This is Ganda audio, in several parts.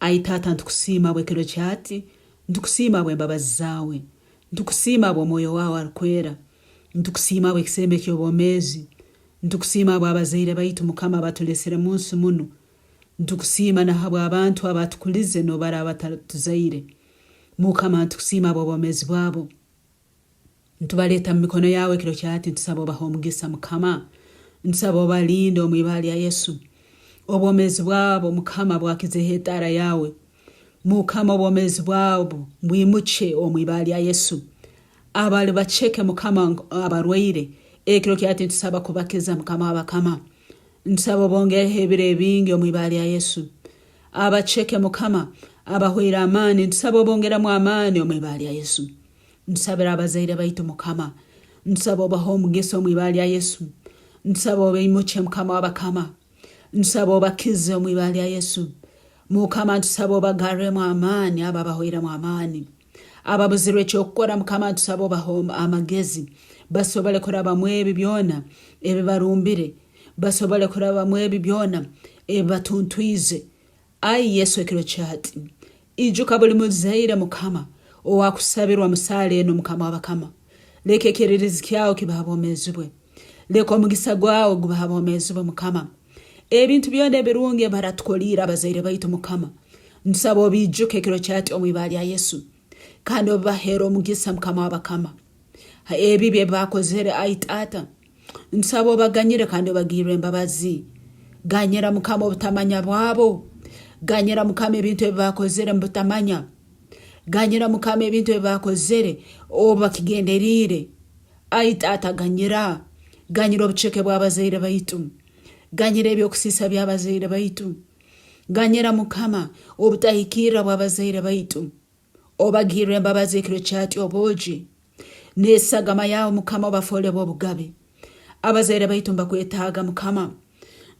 Ai Taata ntukusiima bwe kiro kyati, ntukusiima bwe mbabazi zaawe, ntukusiima bwe omwoyo waawe alikwera, ntukusiima bwe ekisembe ky'obwomeezi, ntukusiima bwe abazaire baitu Mukama batulesere munsi muno, ntukusiima nahabwa abantu abatukulize n'obara abatatuzaire. Mukama ntukusiima bwe obwomeezi bwabo, ntubaleeta mu mikono yawe kiro kyati, ntusaba obaha omugisa Mukama, ntusaba obalinde omu ibala lya Yesu. Obwomeezi bwabo Mukama bwakizeho etaara yawe, Mukama obwomeezi bwabo bwimuke omu ibala lya Yesu. Abali bacheke Mukama abarwaire, ekiro kyati ntusaba kubakiza Mukama abakama, ntusaba bongereho ebiro ebingi omu ibala lya Yesu. Abacheke Mukama abahwire amaani, ntusaba bongeramu amaani omu ibala lya Yesu. Ntusabira abazaire baitu Mukama, ntusaba obaha omugisa omu ibala lya Yesu, ntusaba obimuke Mukama abakama, ntusaba obakize omu ibala lya Yesu. Mukama ntusaba obagarremu amaani abo abahwiremu amaani, ababuzirwe ekyokukora Mukama ntusaba obaha amagezi, basobole kurabamu ebi byona ebibarumbire, basobole kurabamu ebi byona ebibatuntwize. Ai Yesu ekiro kyati, ijuka buli muzaire Mukama owakusabirwa musaale eno Mukama abakama, leka ekiririzi kyawe kibaha obwomeezi bwe, leka omugisa gwawe gubaha obwomeezi bwe Mukama. Ebintu byona ebirungi ebaratukolira abazaire baitu Mukama, ntusaba obijuke ekiro kyati omu ibala lya Yesu, kandi obaheera omugisa Mukama abakama. Ebi bye bakozere Ai Taata, ntusaba obaganyire kandi obagirire embabazi. Ganyira Mukama obutamanya bwabo, ganyira Mukama ebintu ebibakozere mu butamanya, ganyira Mukama ebintu ebibakozere obakigenderire. Ai Taata ganyira, ganyira obuceke bw'abazaire baitu, ganyira ebyokusiisa by'abazaire baitu, ganyira Mukama obutahikirira bw'abazaire baitu, obagirire embabazi ekiro kyati obogi nesagama yawe Mukama obafole bw'obugabe. Abazaire baitu mbakwetaaga Mukama,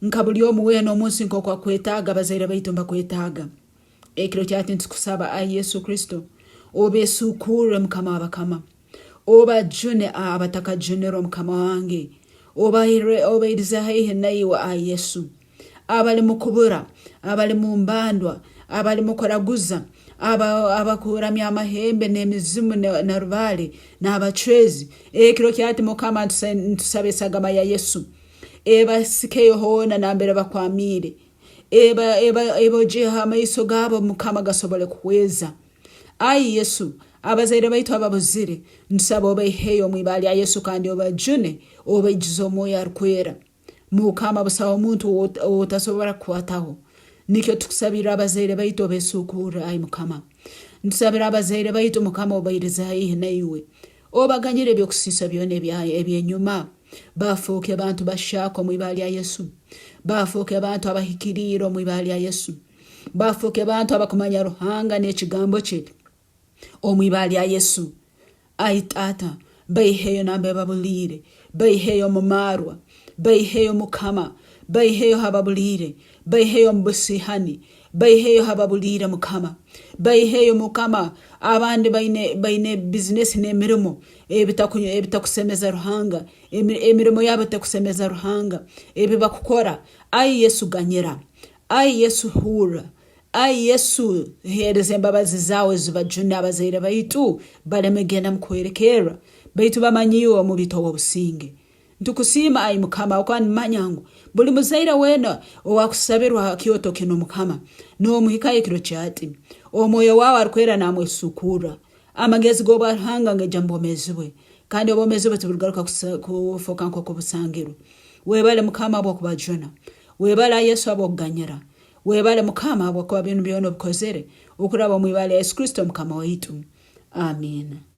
nka buli omu weena omunsi nk'okwa kwetaaga abazaire baitu mbakwetaaga. Ekiro kyati ntukusaba Ai Yesu Kristo obesukurre Mukama abakama, obajune abatakajunero Mukama wange, obairiza haihi naiwe Ai Yesu. Abali mu kubura, abali mu mbandwa, abali mu koraguza, abakuramya amahembe n'emizimu na rubale n'abacwezi, ekiro kyati Mukama ntusabe esagama ya Yesu ebasikeyo hoona nambere bakwamire, ebojeha amaiso gabo Mukama gasobole kuweza. Ai Yesu, abazaire baitu ababuzire, ntusaba obaiheyo omu ibala lya Yesu kandi obajune obaigize omwoyo alikwera. Mukama busaba omuntu otasobora kukwataho, nikyo tukusabira abazaire baitu obesukura. Ai Mukama, ntusabira abazaire baitu Mukama obairiza haihi naiwe, obaganyire ebyokusiisa byona ebyenyuma, bafuuke abantu bashaka omu ibala lya Yesu, bafuuke abantu abahikirire omu ibala lya Yesu, bafuuke abantu abakumanya Ruhanga n'ekigambo kye omu ibala lya Yesu. Ai Taata, baiheyo nambe babulire, baiheyo mu marwa, baiheyo Mukama, baiheyo hababulire, baiheyo mu busihani, baiheyo hababulire Mukama, baiheyo Mukama abandi baine business n'emirimo ebitakusemeza Ruhanga, emirimo yabo etakusemeza Ruhanga, ebibakukora. Ai Yesu ganyira, Ai Yesu hura, Ai Yesu hereza embabazi zawe zibajune abazaire baitu balemegenda mukwerekera baitu bamanyiwe mu bitobo businge. Ntukusiima Ai Mukama okwani manyangu buli muzaire wena owakusabirwa kyoto kino Mukama n'omuhika ekiro kyati, omwoyo wawe alikwera namwe sukura, amagezi go Ruhanga ngejambo omezibwe kandi obomezibwe tubugaruka kufoka nkoko busangiro. Webale Mukama abo kubajona, webale Yesu abo kuganyira, webale Mukama abo kwa bintu byona obukozere okuraba mu ibala Yesu Kristo Mukama waitu. Amen.